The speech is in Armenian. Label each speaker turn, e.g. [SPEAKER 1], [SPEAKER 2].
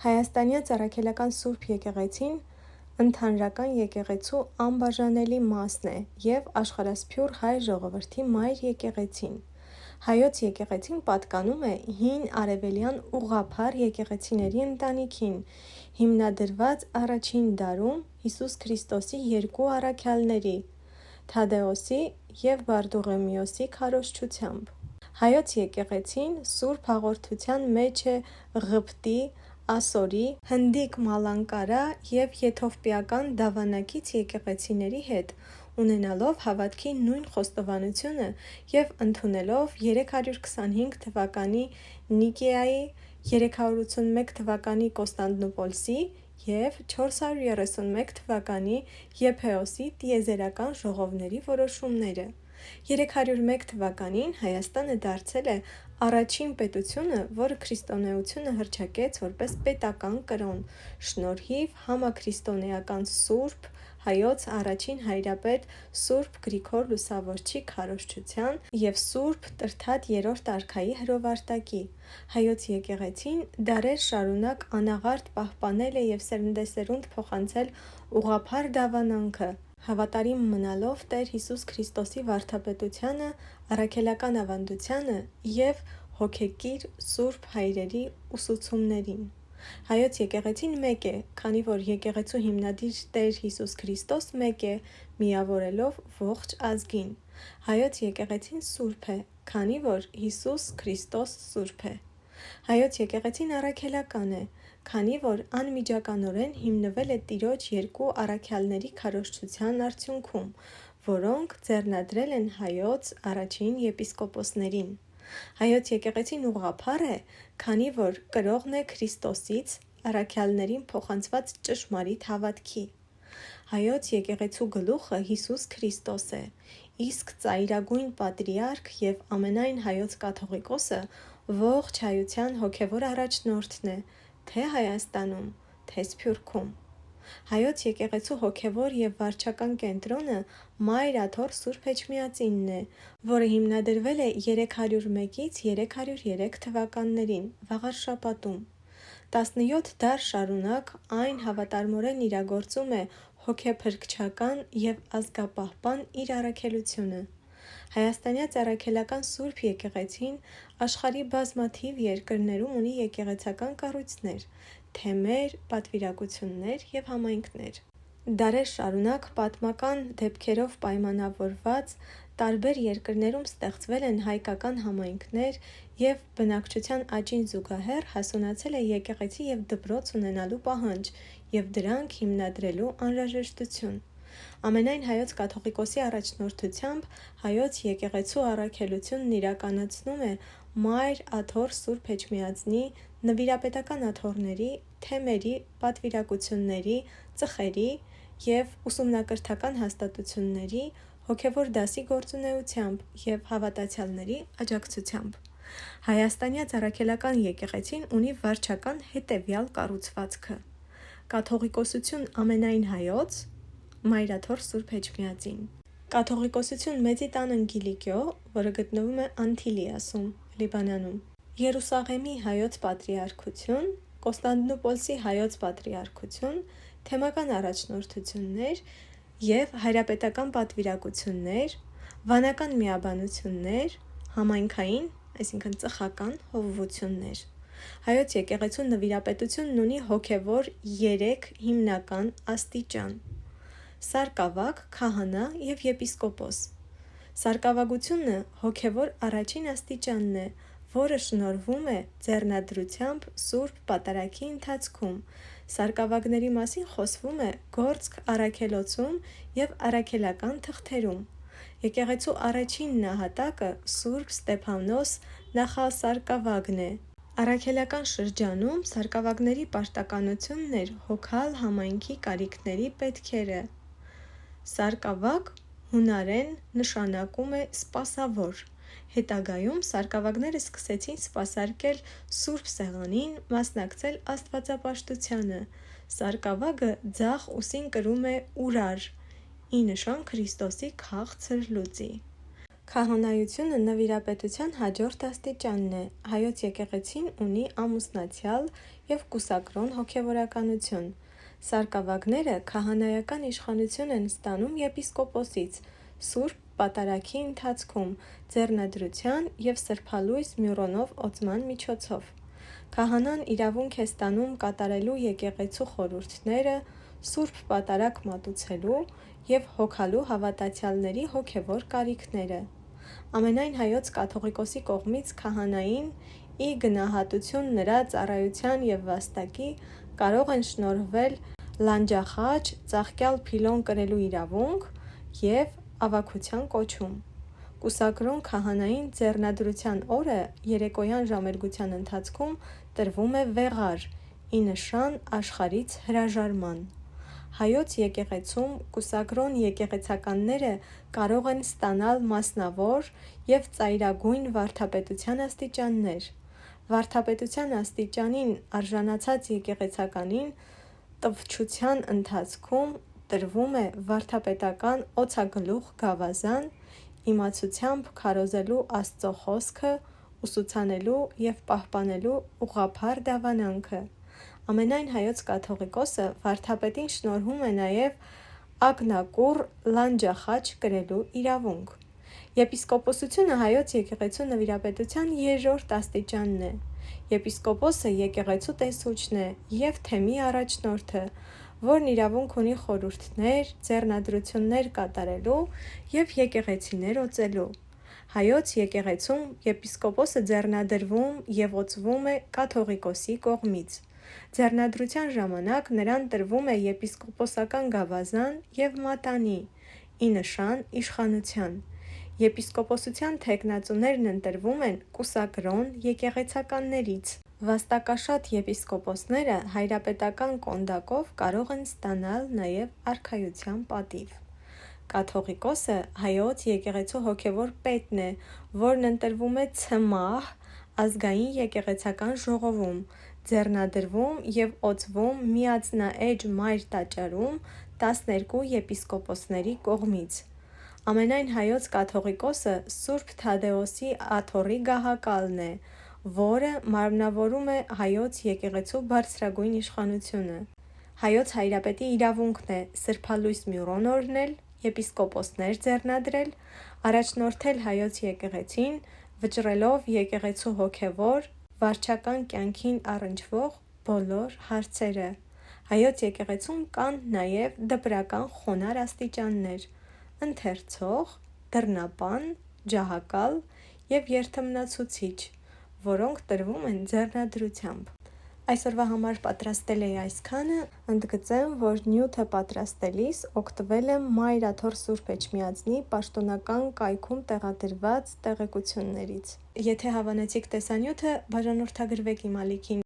[SPEAKER 1] Հայաստանյան Առաքելական Սուրբ եկեղեցին ընդհանրական եկեղեցու անբաժանելի մասն է և աշխարհասփյուռ հայ ժողովրդի մայր եկեղեցին։ Հայոց եկեղեցին պատկանում է հին արևելյան ուղղափառ եկեղեցիների ընտանիքին, հիմնադրված առաջին դարում Հիսուս Քրիստոսի երկու առաքյալների՝ Թադեոսի և Բարդուղիմեոսի քարոզչությամբ։ Հայոց եկեղեցին Սուրբ Հաղորդության մեջ է Ղպտի, Ասորի, Հնդիկ Մալանկարա և եթովպիական դավանակից եկեղեցիների հետ, ունենալով հավատքի նույն խոստովանությունը և ընդունելով 325 թվականի Նիկեայի, 381 թվականի Կոստանդնուպոլսի և 431 թվականի Եփեոսի տիեզերական ժողովների որոշումները։ 301 թվականին Հայաստանը դարձել է առաջին պետությունը, որը քրիստոնեությունը հռչակեց որպես պետական կրոն՝ շնորհիվ համաքրիստոնեական Սուրբ Հայոց առաջին հայրապետ Սուրբ Գրիգոր Լուսավորչի քարոզչության և Սուրբ Տրդատ III արքայի հրովարտակի։ Հայոց եկեղեցին դարեր շարունակ անաղարտ պահպանել է և սերնդեսերունդ փոխանցել ուղղափառ դավանանքը՝ հավատարիմ մնալով Տեր Հիսուս Քրիստոսի վարդապետությանը, առաքելական ավանդությանը և հոգեկիր Սուրբ Հայրերի ուսուցումներին։ Հայոց եկեղեցին մեկ է, քանի որ եկեղեցու հիմնադիր Տեր Հիսուս Քրիստոս մեկ է, միավորելով ողջ ազգին։ Հայոց եկեղեցին սուրբ է, քանի որ Հիսուս Քրիստոս սուրբ է։ Հայոց եկեղեցին առաքելական է, քանի որ անմիջականորեն հիմնվել է Տիրոջ երկու առաքյալների քարոզչության արդյունքում, որոնք ձեռնադրել են Հայոց առաջին եպիսկոպոսներին։ Հայոց եկեղեցին ուղղափառ է, քանի որ կրողն է Քրիստոսից առաքյալներին փոխանցված ճշմարիտ հավատքի։ Հայոց եկեղեցու գլուխը Հիսուս Քրիստոս է, իսկ ծայրագույն պատրիարք և ամենայն Հայոց կաթողիկոսը ողջ հայության հոգևոր առաջնորդն է, թե Հայաստանում, թե Սփյուռքում։ Հայոց եկեղեցու հոգևոր և վարչական կենտրոնը Մայր Աթոռ Սուրբ Էջմիածինն է, որը հիմնադրվել է 301-ից 303 թվականներին Վաղարշապատում։ 17 դար շարունակ այն հավատարմորեն իրագործում է հոգեփրկչական և ազգապահպան իր առաքելությունը։ Հայաստանյան Առաքելական Սուրբ Եկեղեցին աշխարհի բազմաթիվ երկրներում ունի եկեղեցական կառույցներ, թեմեր, պատվիրակություններ և համայնքներ։ Դարեր շարունակ պատմական դեպքերով պայմանավորված տարբեր երկրներում ստեղծվել են հայկական համայնքներ և բնակչության աճին զուգահեռ հասունացել է եկեղեցի և դպրոց ունենալու պահանջ և դրանք հիմնադրելու անհրաժեշտություն։ Ամենայն Հայոց կաթողիկոսի առաջնորդությամբ Հայոց եկեղեցու առաքելությունն իրականացնում է Մայր Աթոռ Սուրբ Էջմիածնի նվիրապետական աթոռների, թեմերի, պատվիրակությունների, ծխերի և ուսումնակրթական հաստատությունների, հոգևոր դասի գործունեությամբ և հավատացյալների աջակցությամբ։ Հայաստանյան Առաքելական եկեղեցին ունի վարչական հետևյալ կառուցվածքը. Կաթողիկոսություն ամենայն Հայոց, Մայր Աթոռ Սուրբ Էջմիածին։ Կաթողիկոսություն Մեծի տան Անգելիկիո, որը գտնվում է Անտիլիասում, Լիբանանում։ Երուսաղեմի Հայոց Պատրիարքություն, Կոստանդնուպոլսի Հայոց Պատրիարքություն, թեմական առաջնորդություններ և հայրապետական պատվիրակություններ, վանական միաբանություններ, համայնքային (ծխական) հովվություններ։ Հայոց եկեղեցու նվիրապետությունն ունի հոգևոր 3 հիմնական աստիճան՝ սարկավագ, քահանա և եպիսկոպոս։ Սարկավագությունը հոգևոր առաջին աստիճանն է, որը շնորհվում է ձեռնադրությամբ Սուրբ Պատարագի ընթացքում։ Սարկավագների մասին խոսվում է Գործք առաքելոցում և առաքելական թղթերում։ Եկեղեցու առաջին նահատակը Սուրբ Ստեփանոս նախասարկավագն է։ Առաքելական շրջանում սարկավագների պարտականությունն էր հոգալ համայնքի կարիքների պետքերը։ Սարկավագ հունարեն նշանակում է սպասավոր։ Հետագայում սարկավագները սկսեցին սպասարկել Սուրբ Սեղանին, մասնակցել աստվածապաշտությանը։ Սարկավագը ձախ ուսին կրում է ուրար՝ ի նշան Քրիստոսի քաղցր լուծի։ Քահանայությունը նվիրապետության հաջորդ աստիճանն է։ Հայոց եկեղեցին ունի ամուսնացյալ և կուսակրոն հոգևորականություն։ Սարկավագները քահանայական իշխանություն են ստանում եպիսկոպոսից Սուրբ Պատարագի ընթացքում ձեռնադրության և սրբալույս մյուրոնով օծման միջոցով։ Քահանան իրավունք է ստանում կատարելու եկեղեցու խորհուրդները, Սուրբ Պատարագ մատուցելու և հոգալու հավատացյալների հոգևոր կարիքները։ Ամենայն Հայոց կաթողիկոսի կողմից քահանային, ի գնահատություն նրա ծառայության և վաստակի, կարող են շնորհվել լանջախաչ, ծաղկյալ փիլոն կրելու իրավունք և ավագության կոչում։ Կուսակրոն քահանային ձեռնադրության օրը երեկոյան ժամերգության ընթացքում տրվում է վեղար՝ ի նշան աշխարհից հրաժարման։ Հայոց եկեղեցում կուսակրոն եկեղեցականները կարող են ստանալ մասնավոր և ծայրագույն վարդապետության աստիճաններ։ Վարդապետության աստիճանին արժանացած եկեղեցականին տվչության ընթացքում տրվում է վարդապետական օձագլուխ գավազան՝ իմացությամբ քարոզելու Աստծո խոսքը, ուսուցանելու և պահպանելու ուղղափառ դավանանքը։ Ամենայն Հայոց կաթողիկոսը վարդապետին շնորհում է նաև ակնակուռ լանջախաչ կրելու իրավունք։ Եպիսկոպոսությունը Հայոց եկեղեցու նվիրապետության երրորդ աստիճանն է։ Եպիսկոպոսը եկեղեցու տեսուչն է և թեմի առաջնորդը, որն իրավունք ունի խորհուրդներ, ձեռնադրություններ կատարելու և եկեղեցիներ օծելու։ Հայոց եկեղեցում եպիսկոպոսը ձեռնադրվում և օծվում է կաթողիկոսի կողմից։ Ձեռնադրության ժամանակ նրան տրվում է եպիսկոպոսական գավազան և մատանի՝ ի նշան իշխանության։ Եպիսկոպոսության թեկնածուներն ընտրվում են կուսակրոն եկեղեցականներից։ Վաստակաշատ եպիսկոպոսները հայրապետական կոնդակով կարող են ստանալ նաև արքայության պատիվ։ Կաթողիկոսը Հայոց եկեղեցու հոգևոր պետն է, որն ընտրվում է ցմահ ազգային եկեղեցական ժողովում, ձեռնադրվում և օծվում Միածնաէջ մայր տաճարում 12 եպիսկոպոսների կողմից։ Ամենայն Հայոց կաթողիկոսը Սուրբ Թադեոսի աթոռի գահակալն է, որը մարմնավորում է Հայոց եկեղեցու բարձրագույն իշխանությունը։ Հայոց հայրապետի իրավունքն է սրբալույս մյուրոն օրհնել, եպիսկոպոսներ ձեռնադրել, առաջնորդել Հայոց եկեղեցին՝ վճռելով եկեղեցու հոգևոր, վարչական կյանքին առնչվող բոլոր հարցերը։ Հայոց եկեղեցում կան նաև դպրական խոնարհ աստիճաններ՝ ընթերցող, դռնապան, ջահակալ և երդմնացուցիչ, որոնք տրվում են ձեռնադրությամբ։ Այսօրվա համար պատրաստել էի այսքանը։ Ընդգծեմ, որ նյութը պատրաստելիս օգտվել եմ Մայր Աթոռ Սուրբ Էջմիածնի պաշտոնական կայքում տեղադրված տեղեկություններից։ Եթե հավանեցիք տեսանյութը, բաժանորդագրվեք իմ ալիքին։